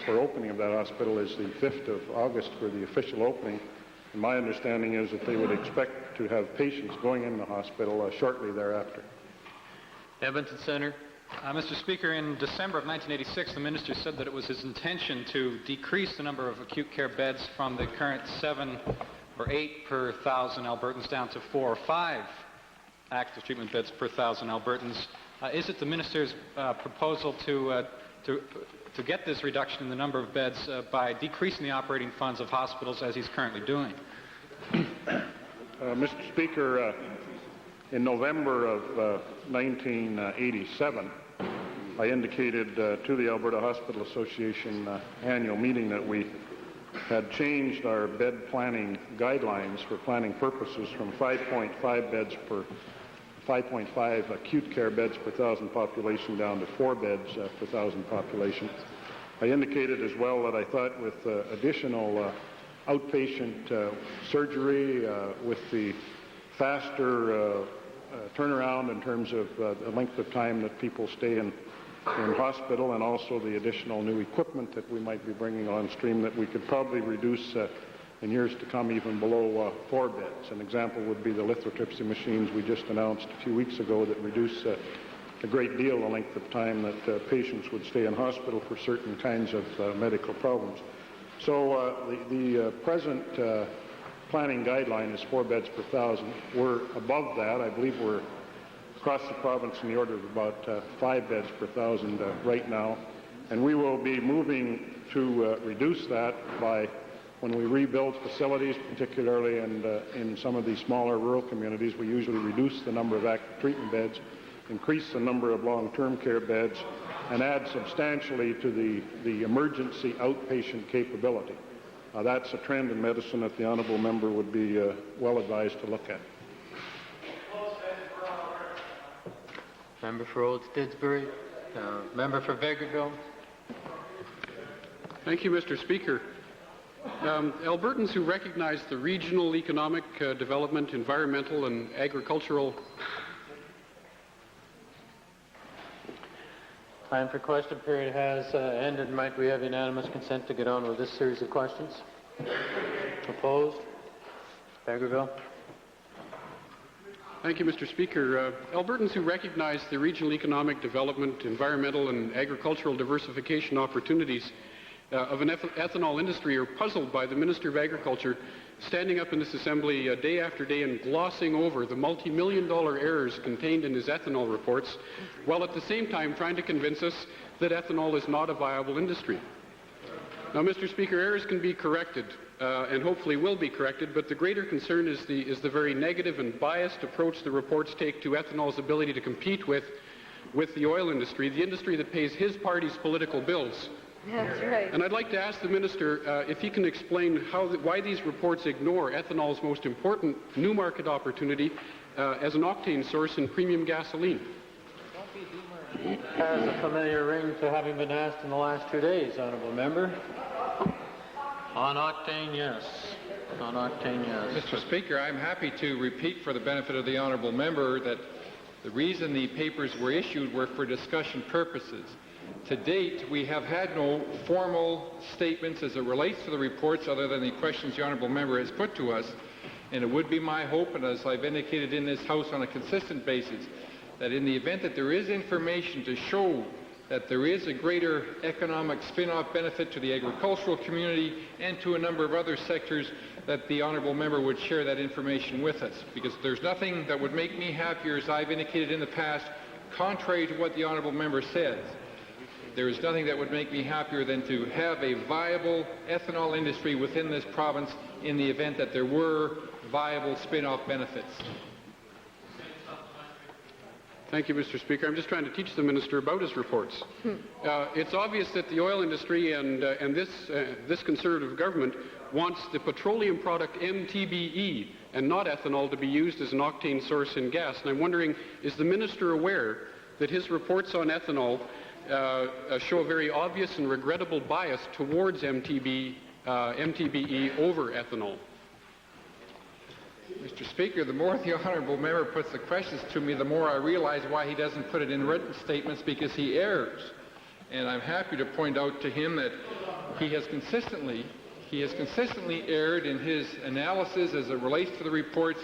for opening of that hospital is the 5th of August for the official opening. And my understanding is that they would expect to have patients going in the hospital shortly thereafter. Edmonton Centre. Mr. Speaker, in December of 1986, the minister said that it was his intention to decrease the number of acute care beds from the current 7 or 8 per 1,000 Albertans down to 4 or 5 active treatment beds per 1,000 Albertans. Is it the minister's proposal to get this reduction in the number of beds by decreasing the operating funds of hospitals as he's currently doing? Mr. Speaker, in November of 1987, I indicated to the Alberta Hospital Association annual meeting that we had changed our bed planning guidelines for planning purposes from 5.5 acute care beds per 1,000 population down to 4 beds per 1,000 population. I indicated as well that I thought with additional outpatient surgery, with the faster turnaround in terms of the length of time that people stay in hospital, and also the additional new equipment that we might be bringing on stream, that we could probably reduce in years to come even below 4 beds. An example would be the lithotripsy machines we just announced a few weeks ago that reduce a great deal the length of time that patients would stay in hospital for certain kinds of medical problems. So the present planning guideline is 4 beds per 1,000. We're above that. I believe we're across the province in the order of about 5 beds per 1,000 right now. And we will be moving to reduce that by, when we rebuild facilities, particularly in some of these smaller rural communities, we usually reduce the number of active treatment beds, increase the number of long-term care beds, and add substantially to the emergency outpatient capability. That's a trend in medicine that the honourable member would be well advised to look at. Member for Old Didsbury. Member for Vegreville. Thank you, Mr. Speaker. Albertans who recognize the regional economic development, environmental and agricultural... Time for question period has ended. Might we have unanimous consent to get on with this series of questions? Opposed? Vegreville. Thank you, Mr. Speaker. Albertans who recognize the regional economic development, environmental and agricultural diversification opportunities of an ethanol industry are puzzled by the Minister of Agriculture standing up in this Assembly day after day and glossing over the multi-million-dollar errors contained in his ethanol reports, while at the same time trying to convince us that ethanol is not a viable industry. Now, Mr. Speaker, errors can be corrected, and hopefully will be corrected, but the greater concern is the very negative and biased approach the reports take to ethanol's ability to compete with the oil industry, the industry that pays his party's political bills. That's right. And I'd like to ask the Minister if he can explain why these reports ignore ethanol's most important new market opportunity as an octane source in premium gasoline. Has a familiar ring to having been asked in the last 2 days, Honourable Member. On octane, yes. On octane, yes. Mr. Speaker, I'm happy to repeat for the benefit of the Honourable Member that the reason the papers were issued were for discussion purposes. To date, we have had no formal statements as it relates to the reports other than the questions the Honourable Member has put to us, and it would be my hope, and as I've indicated in this House on a consistent basis, that in the event that there is information to show that there is a greater economic spin-off benefit to the agricultural community and to a number of other sectors, that the Honourable Member would share that information with us. Because there's nothing that would make me happier, as I've indicated in the past, contrary to what the Honourable Member says. There is nothing that would make me happier than to have a viable ethanol industry within this province in the event that there were viable spin-off benefits. Thank you, Mr. Speaker. I'm just trying to teach the Minister about his reports. It's obvious that the oil industry and this Conservative government wants the petroleum product MTBE and not ethanol to be used as an octane source in gas. And I'm wondering, is the Minister aware that his reports on ethanol show a very obvious and regrettable bias towards MTBE over ethanol? Mr. Speaker, the more the Honourable Member puts the questions to me, the more I realize why he doesn't put it in written statements, because he errs. And I'm happy to point out to him that he has consistently erred in his analysis as it relates to the reports,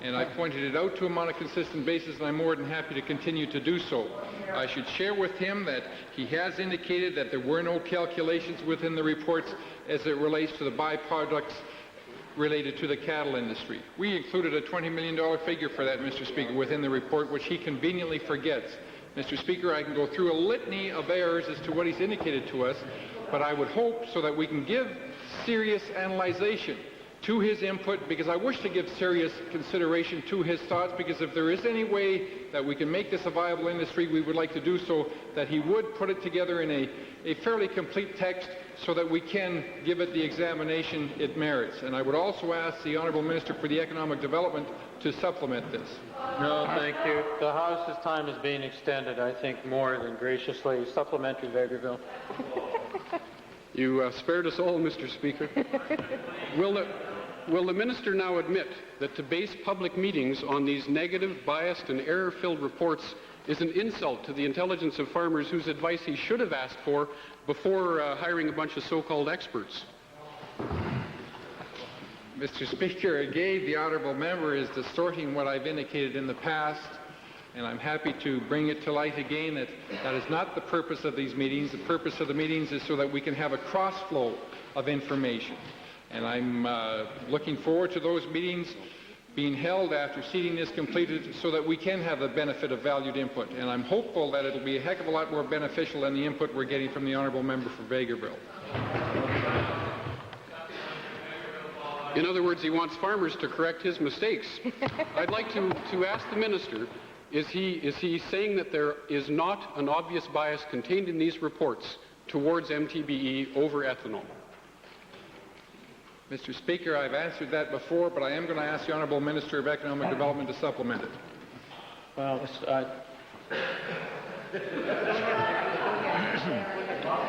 and I pointed it out to him on a consistent basis, and I'm more than happy to continue to do so. I should share with him that he has indicated that there were no calculations within the reports as it relates to the byproducts related to the cattle industry. We included a $20 million figure for that, Mr. Speaker, within the report, which he conveniently forgets. Mr. Speaker, I can go through a litany of errors as to what he's indicated to us, but I would hope so that we can give serious analyzation to his input, because I wish to give serious consideration to his thoughts, because if there is any way that we can make this a viable industry, we would like to do so, that he would put it together in a fairly complete text so that we can give it the examination it merits. And I would also ask the Honourable Minister for the Economic Development to supplement this. No, thank you. The House's time is being extended, I think, more than graciously. Supplementary, Vegreville. You spared us all, Mr. Speaker. Will the Minister now admit that to base public meetings on these negative, biased and error-filled reports is an insult to the intelligence of farmers whose advice he should have asked for before hiring a bunch of so-called experts? Mr. Speaker, again, the Honourable Member is distorting what I've indicated in the past, and I'm happy to bring it to light again that that is not the purpose of these meetings. The purpose of the meetings is so that we can have a cross-flow of information. And I'm looking forward to those meetings being held after seating is completed so that we can have the benefit of valued input. And I'm hopeful that it'll be a heck of a lot more beneficial than the input we're getting from the Honourable Member for Vegreville. In other words, he wants farmers to correct his mistakes. I'd like to ask the Minister, is he saying that there is not an obvious bias contained in these reports towards MTBE over ethanol? Mr. Speaker, I've answered that before, but I am going to ask the Honourable Minister of Economic Development to supplement it. Well,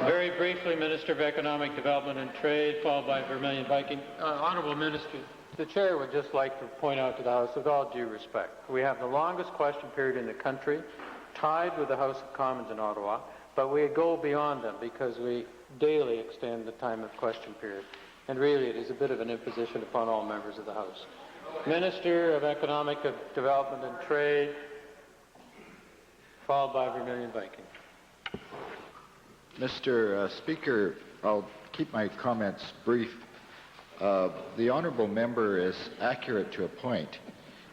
Very briefly, Minister of Economic Development and Trade, followed by Vermilion Viking. Honourable Minister, the Chair would just like to point out to the House, with all due respect, we have the longest question period in the country, tied with the House of Commons in Ottawa, but we go beyond them because we daily extend the time of question period. And really, it is a bit of an imposition upon all members of the House. Minister of Economic Development and Trade, followed by Vermilion Viking. Mr. Speaker, I'll keep my comments brief. The honourable member is accurate to a point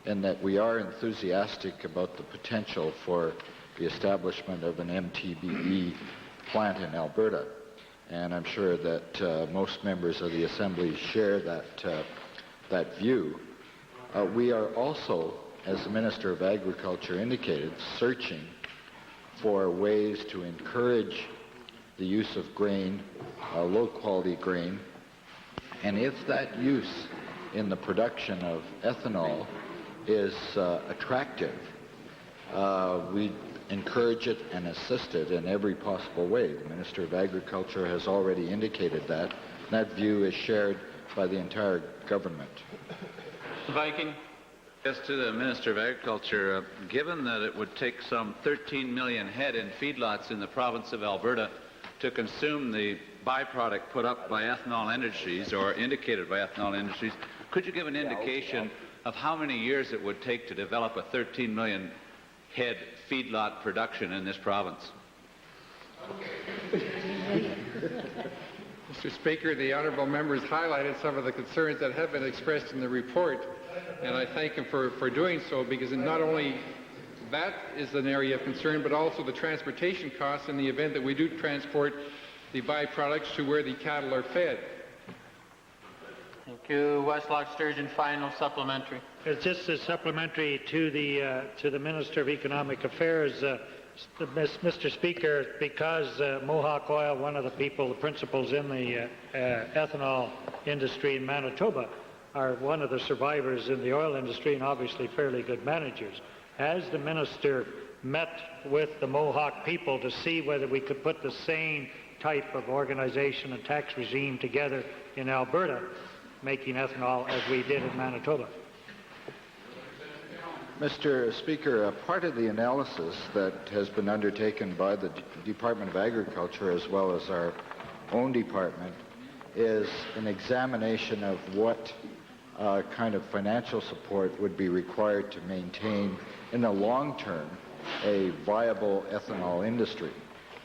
in that we are enthusiastic about the potential for the establishment of an MTBE plant in Alberta. And I'm sure that most members of the Assembly share that view. We are also, as the Minister of Agriculture indicated, searching for ways to encourage the use of grain, low-quality grain, and if that use in the production of ethanol is attractive, we encourage it and assist it in every possible way. The Minister of Agriculture has already indicated that. That view is shared by the entire government. Viking. Yes, to the Minister of Agriculture, given that it would take some 13 million head in feedlots in the province of Alberta to consume the byproduct put up by ethanol industries or indicated by ethanol industries, could you give an indication of how many years it would take to develop a 13 million head feedlot production in this province? Mr. Speaker, the honourable members highlighted some of the concerns that have been expressed in the report, and I thank him for doing so, because not only that is an area of concern, but also the transportation costs in the event that we do transport the byproducts to where the cattle are fed. Thank you. Westlock Sturgeon, final supplementary. It's just a supplementary to the Minister of Economic Affairs. Mr. Speaker, because Mohawk Oil, one of the principals in the ethanol industry in Manitoba, are one of the survivors in the oil industry and obviously fairly good managers. Has the minister met with the Mohawk people to see whether we could put the same type of organization and tax regime together in Alberta, making ethanol as we did in Manitoba? Mr. Speaker, part of the analysis that has been undertaken by the Department of Agriculture as well as our own department is an examination of what kind of financial support would be required to maintain in the long term a viable ethanol industry.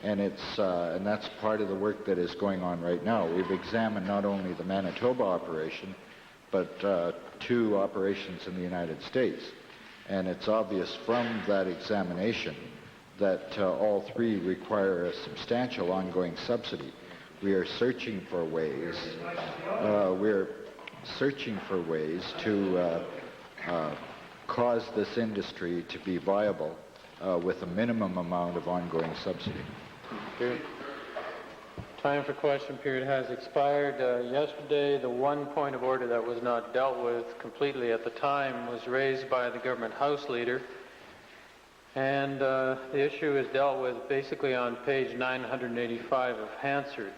And that's part of the work that is going on right now. We've examined not only the Manitoba operation, but 2 operations in the United States. And it's obvious from that examination that all 3 require a substantial ongoing subsidy. We are searching for ways. To cause this industry to be viable with a minimum amount of ongoing subsidy. Thank you. Time for question period has expired. Yesterday, the one point of order that was not dealt with completely at the time was raised by the government House Leader. And the issue is dealt with basically on page 985 of Hansard.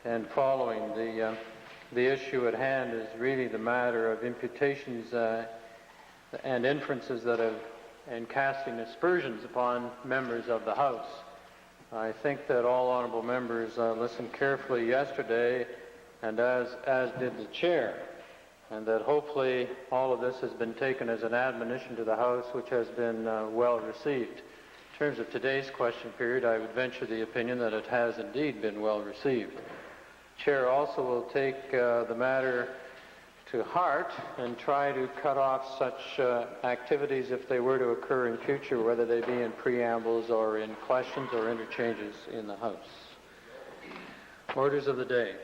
And following, the issue at hand is really the matter of imputations and inferences that have, and casting aspersions upon members of the House. I think that all honourable members listened carefully yesterday, and as did the chair, and that hopefully all of this has been taken as an admonition to the House, which has been well received. In terms of today's question period, I would venture the opinion that it has indeed been well received. Chair also will take the matter to heart and try to cut off such activities if they were to occur in future, whether they be in preambles or in questions or interchanges in the House. Orders of the day.